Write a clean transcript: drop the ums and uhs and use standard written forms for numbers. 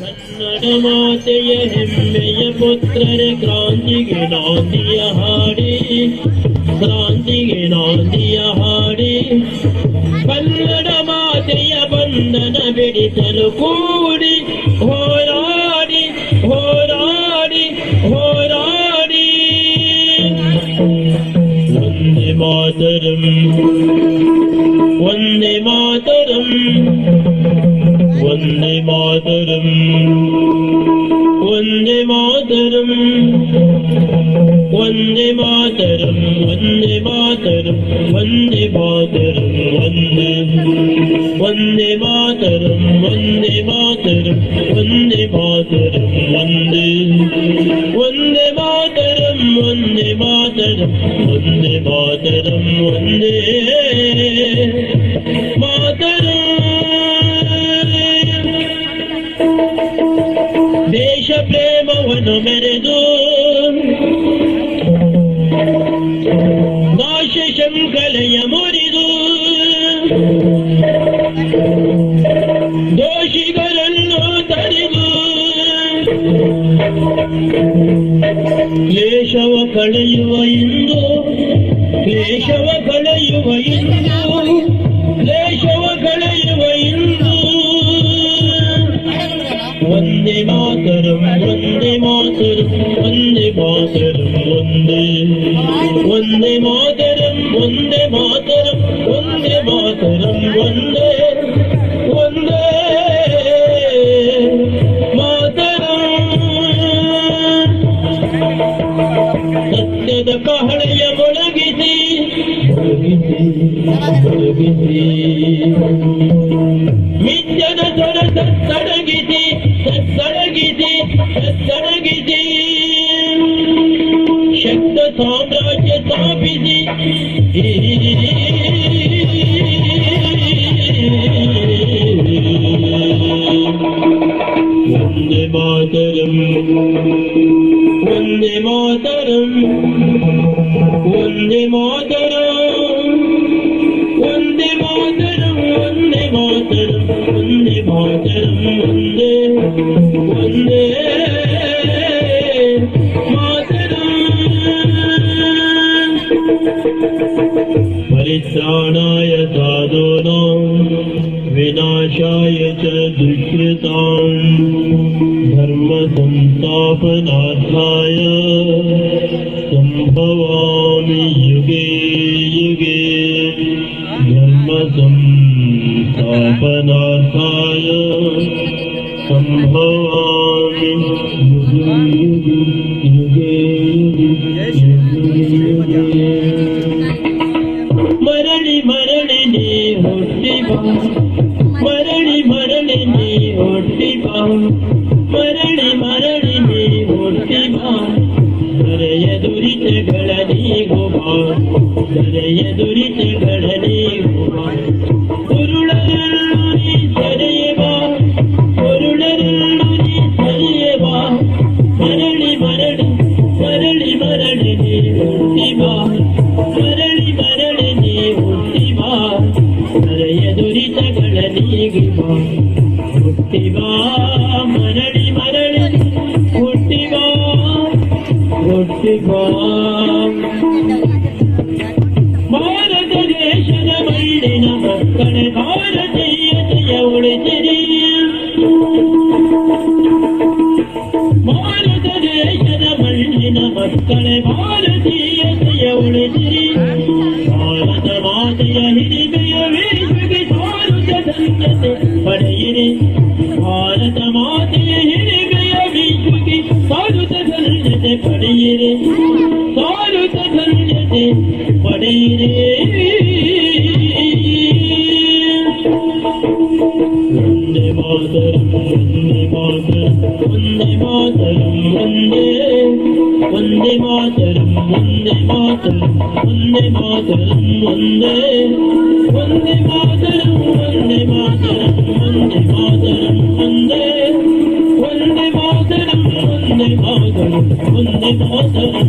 ಕನ್ನಡ ಮಾತೆಯ ಹೆಮ್ಮೆಯ ಪುತ್ರರೇ ಕ್ರಾಂತಿಗೆ ನಾಂದಿಯ ಹಾಡಿ, ಕ್ರಾಂತಿಗೆ ನಾಂದಿಯ ಹಾಡಿ, ಕನ್ನಡ ಮಾತೆಯ ಬಂಧನ ಬಿಡಿಸಲು ಕೂಡಿ ಹೋರಾಡಿ ಹೋರಾಡಿ ಹೋರಾಡಿ. ವಂದೇ ಮಾತರಂ ವಂದೇ ಮಾತರಂ ವಂದೇ ಮಾತರಂ ವಂದೇ ಮಾತರಂ ವಂದೇ ಮಾತರಂ ವಂದೇ ಮಾತರಂ ವಂದೇ ಮಾತರಂ ವಂದೇ ಮಾತರಂ ವಂದೇ ಮಾತರಂ ವಂದೇ ಮಾತರಂ ವಂದೇ ವಂದೇ ಮಾತರಂ ವಂದೇ ಮಾತರಂ ವಂದೇ ಮಾತರಂ ವಂದೇ ಮಾತರಂ. ದೇಶ ಪ್ರೇಮವನ್ನು ಮೆರೆದು ಭಾಷೆ ಶಂಕಲೆಯ ಮುರಿದು ದೋಷಿಗಳನ್ನು ತಡೆದು ಕ್ಲೇಶವ ಕಳೆಯುವ ಇಂದು, ಕ್ಲೇಶವ ಕಳೆಯುವ ಇಂದು, ಕ್ಲೇಶವ ಕಳೆಯುವ ಇಂದು. ವಂದೇ ಮಾತರಂ ವಂದೇ ಮಾತರಂ ವಂದೇ ಮಾತರಂ ವಂದೇ ವಂದೇ ಮಾತರಂ ವಂದೇ ಮಾತರಂ ವಂದೇ ಮಾತರಂ ವಂದೇ ವಂದೇ ಮಾತರಂ. ಸತ್ಯದ ಕಹಳೆಯ ಮೊಳಗಿಸಿ ಮಿಥ್ಯದ ಸ್ವರ ಸತ್ತಡಗಿಸಿ ಸತ್ತಡಗಿಸಿ ಸತ್ತಡಗಿಸಿ ಶಕ್ತ ಸಾಮ್ರಾಜ್ಯ ಸ್ಥಾಪಿಸಿ ವಂದೇ ಮಾತರಂ ವಂದೇ ಮಾತರಂ ವಂದೇ ಮಾತರಂ ವಂದೇ ಮಾತರಂ ವಂದೇ ಮಾತರಂ ವಂದೇ ಮಾತರಂ ವಂದೇ ವಂದೇ ಮಾತರಂ. ಪರಿತ್ರಾಣಾಯ ಸಾಧೂನಾಂ ವಿನಾಶಾಯ ಚ ದುಷ್ಕೃತಾಂ ಧರ್ಮ ಸಂಸ್ಥಾಪನಾರ್ಥಾಯ ಸಂಭವಾಮಿ ಯುಗೇ ಯುಗೇ. ಧರ್ಮ ಸಂಸ್ಥಾಪನಾರ್ಥಾಯ ಸಂಭವಾಮಿ ಯುಗೇ ಯುಗೇ ಯುಗೇ. ಮರಳಿ ಮರಳಿ ನೀ ಹುಟ್ಟಿ ಬಾ, ಮರಳಿ ಮರಳಿ ನೀ ಹುಟ್ಟಿ ಬಾ, ಮರಳಿ ಮರಳಿ ನೀ ಹುಟ್ಟಿ ಬಾ. ದರೆಯ ದುರಿತಗಳ ನೀಗು ಬಾ, ದರೆಯ ದುರಿತಗಳ ನೀಗು ಬಾ. ಉರುಳರನ್ನು ನೀ ಸೆರೆಯ ಬಾ, ಉರುಳರನ್ನು ನೀ ಸೆರೆಯ ಬಾ. ಮರಳಿ ಮರಳಿ ಮರಳಿ ಮರಳಿ ನೀ ಹುಟ್ಟಿ ಬಾ, ಮರಳಿ ಮರಳಿ ನೀ ಹುಟ್ಟಿ ಬಾ. ದರೆಯ ದುರಿತಗಳ ನೀಗು ಬಾ, ಹುಟ್ಟಿ ಬಾ. ಮರಳಿ ಮರಳಿ ಹುಟ್ಟಿ ಬಾ, ಹುಟ್ಟಿ ಬಾ. ಭಾರತ ದೇಶದ ಮಣ್ಣಿನ ಮಕ್ಕಳೇ ಭಾರತೀಯತೆಯ ಉಳಿಸಿರಿ, ಭಾರತ ದೇಶದ ಮಣ್ಣಿನ ಮಕ್ಕಳೇ ಭಾರತೀಯತೆಯ ಉಳಿಸಿರಿ. ಭಾರತ ಮಾತೆಯ ಹಿರಿಮೆಯ ವೇಷಕ್ಕೆ ಸಾರುತ್ತ ಧನ್ಯತೆ ಪಡೆಯಿರಿ, ಭಾರತ ಮಾತೆಯ ಹಿರಿಮೆಯ ವಿಶ್ವಕ್ಕೆ ಸಾರುತ್ತ ಧನ್ಯತೆ ಪಡೆಯಿರಿ, ಸಾರುತ್ತ ಧನ್ಯತೆ ಪಡೆಯಿರಿ. ವಂದೇ ಮಾತರಂ ವಂದೇ ಮಾತರಂ ವಂದೇ ಮಾತರಂ ವಂದೇ ವಂದೇ ಮಾತರಂ ವಂದೇ ಮಾತರಂ ವಂದೇ ಮಾತರಂ ವಂದೇ ವಂದೇ ಮಾತರಂ ವಂದೇ ಮಾತರಂ ವಂದೇ ಮಾತರಂ ವಂದೇ ವಂದೇ ಮಾತರಂ ವಂದೇ ಮಾತರಂ ವಂದೇ ಮಾತರಂ